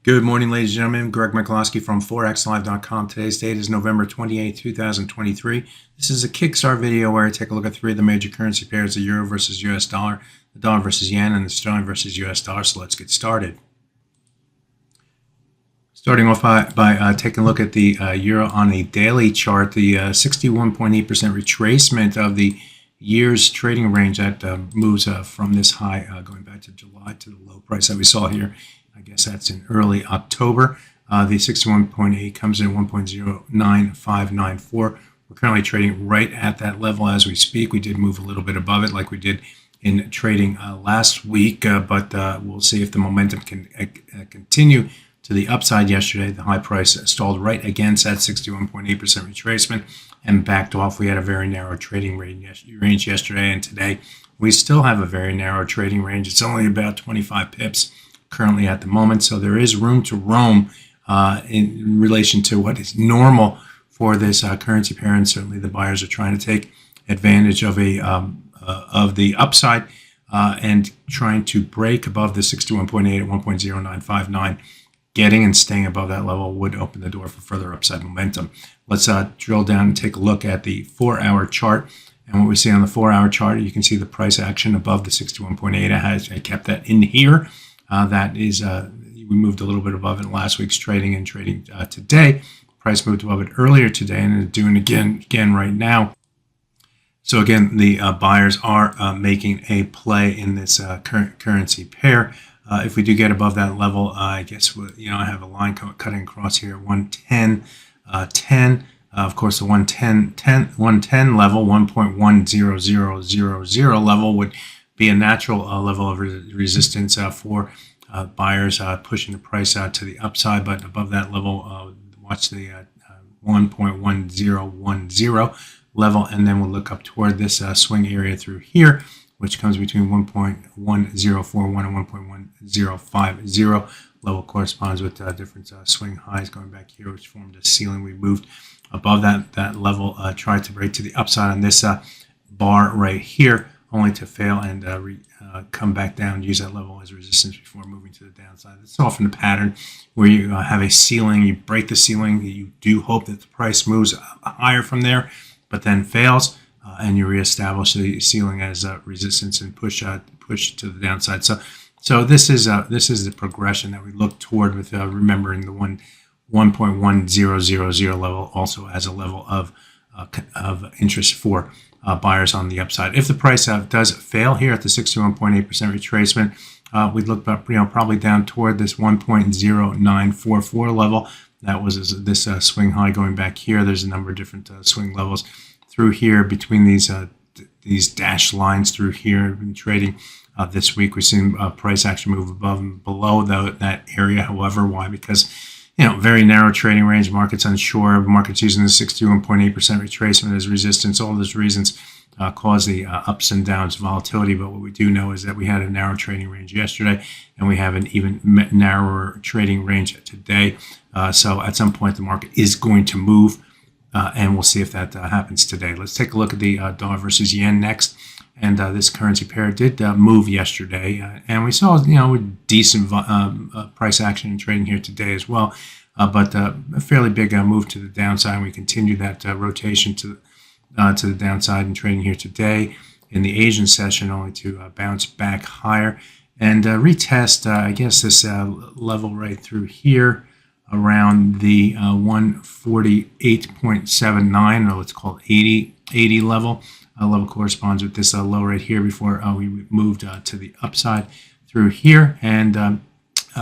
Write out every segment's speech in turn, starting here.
Good morning, ladies and gentlemen. Greg Mikulowski from ForexLive.com. Today's date is November 28, 2023. This is a Kickstart video where I take a look at three of the major currency pairs, the euro versus US dollar, the dollar versus yen, and the sterling versus US dollar. So let's get started. Starting off by taking a look at the euro on a daily chart, the 61.8% retracement of the year's trading range that moves from this high going back to July to the low price that we saw here. I guess that's in early October. The 61.8 comes in 1.09594. We're currently trading right at that level as we speak. We did move a little bit above it like we did in trading last week, but we'll see if the momentum can continue to the upside. Yesterday, the high price stalled right against that 61.8% retracement and backed off. We had a very narrow trading range yesterday, and today we still have a very narrow trading range. It's only about 25 pips currently at the moment, so there is room to roam in relation to what is normal for this currency pair, and certainly the buyers are trying to take advantage of the upside and trying to break above the 61.8 at 1.0959. Getting and staying above that level would open the door for further upside momentum. Let's drill down and take a look at the 4-hour chart. And what we see on the 4-hour chart, you can see the price action above the 61.8. I kept that in here. That is, we moved a little bit above it last week's trading and trading today. Price moved above it earlier today and is doing again right now. So again, the buyers are making a play in this current currency pair. If we do get above that level, I guess I have a line cutting across here at 110.10. Of course, the 110 level, 1.10000 level would be a natural level of resistance for buyers pushing the price out to the upside. But above that level, watch the 1.1010 level, and then we'll look up toward this swing area through here, which comes between 1.1041 and 1.1050. Level corresponds with different swing highs going back here, which formed a ceiling. We moved above that level, tried to break to the upside on this bar right here, only to fail and come back down, use that level as resistance before moving to the downside. It's often a pattern where you have a ceiling, you break the ceiling, you do hope that the price moves higher from there, but then fails, and you reestablish the ceiling as resistance and push to the downside. So this is the progression that we look toward, with remembering the 1.1000 level also as a level of interest for buyers on the upside. If the price does fail here at the 61.8% retracement, we'd look probably down toward this 1.0944 level. That was this swing high going back here. There's a number of different swing levels through here between these dashed lines through here. I've been trading this week. We've seen price action move above and below that area. However, why? Because very narrow trading range, market's unsure, market's using the 61.8% retracement as resistance. All those reasons cause the ups and downs volatility. But what we do know is that we had a narrow trading range yesterday, and we have an even narrower trading range today. So at some point, the market is going to move, and we'll see if that happens today. Let's take a look at the dollar versus yen next. And this currency pair did move yesterday, and we saw decent price action in trading here today as well, but a fairly big move to the downside. And we continued that rotation to the downside in trading here today in the Asian session, only to bounce back higher and retest, I guess, this level right through here around the 148.79, or let's call it 80 level. Level corresponds with this low right here before we moved to the upside through here, and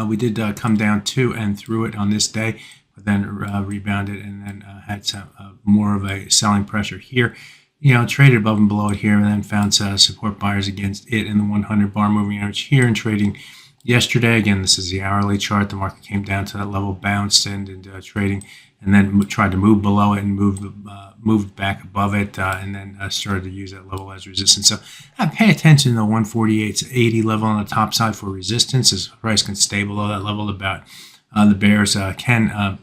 we did come down to and through it on this day, but then rebounded and then had some more of a selling pressure here. Traded above and below it here, and then found support buyers against it in the 100 bar moving average here, and trading yesterday. Again, this is the hourly chart. The market came down to that level, bounced and trading, and then tried to move below it and moved back above it, and then started to use that level as resistance. So pay attention to the 148.80 level on the top side for resistance. As the price can stay below that level, the bears can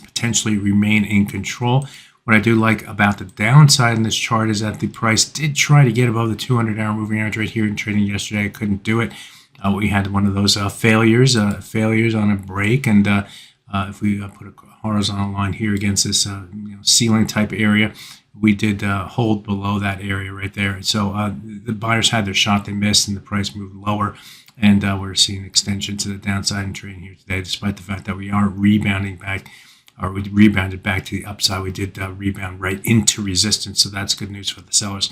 potentially remain in control. What I do like about the downside in this chart is that the price did try to get above the 200-hour moving average right here in trading yesterday. I couldn't do it. We had one of those failures on a break, and if we put a horizontal line here against this ceiling type area, we did hold below that area right there. So the buyers had their shot, they missed, and the price moved lower. And we're seeing extension to the downside in trading here today, despite the fact that we are rebounding back, or we rebounded back to the upside. We did rebound right into resistance, so that's good news for the sellers.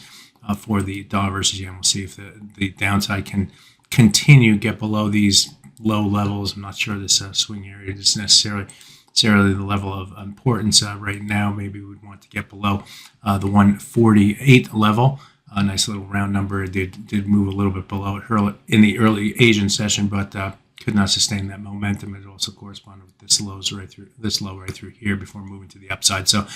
For the dollar versus yen, we'll see if the downside can continue, get below these low levels. I'm not sure this swing area is necessarily the level of importance right now. Maybe we'd want to get below the 148 level. A nice little round number. It did move a little bit below it in the early Asian session, but could not sustain that momentum. It also corresponded with this low right through here before moving to the upside. So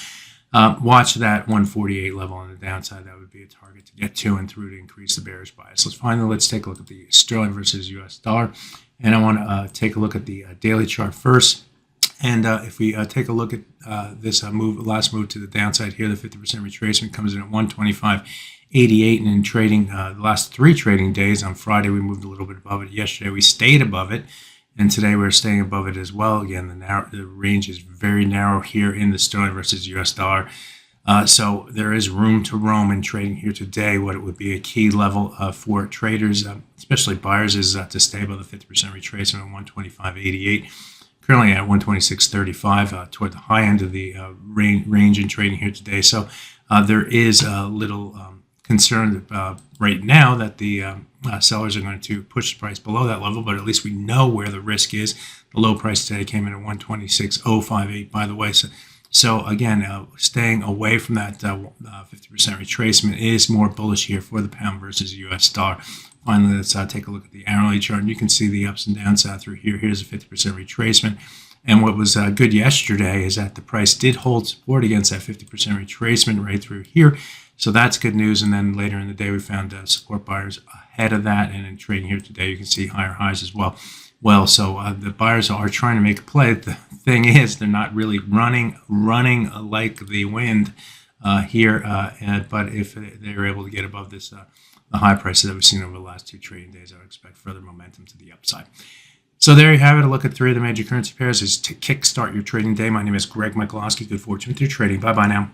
watch that 148 level on the downside. That would be a target to get to and through to increase the bearish bias. Let's take a look at the sterling versus US dollar. And I want to take a look at the daily chart first. And if we take a look at this last move to the downside here, the 50% retracement comes in at 125.88, and in trading the last 3 trading days, on Friday we moved a little bit above it. Yesterday we stayed above it, and today we're staying above it as well. Again, the range is very narrow here in the sterling versus US dollar. So there is room to roam in trading here today. What it would be a key level for traders, especially buyers, is to stay above the 50% retracement at 125.88. Currently at 126.35, toward the high end of the range in trading here today. So there is a little concern right now that the sellers are going to push the price below that level, but at least we know where the risk is. The low price today came in at 126.058, by the way. So again, staying away from that 50% retracement is more bullish here for the pound versus US dollar. Finally, let's take a look at the hourly chart, and you can see the ups and downs through here. Here's a 50% retracement. And what was good yesterday is that the price did hold support against that 50% retracement right through here. So that's good news. And then later in the day, we found support buyers ahead of that. And in trading here today, you can see higher highs as well. So the buyers are trying to make a play. The thing is, they're not really running like the wind here. But if they're able to get above this, the high prices that we've seen over the last 2 trading days, I would expect further momentum to the upside. So there you have it. A look at 3 of the major currency pairs is to kickstart your trading day. My name is Greg Michalowski. Good fortune with your trading. Bye-bye now.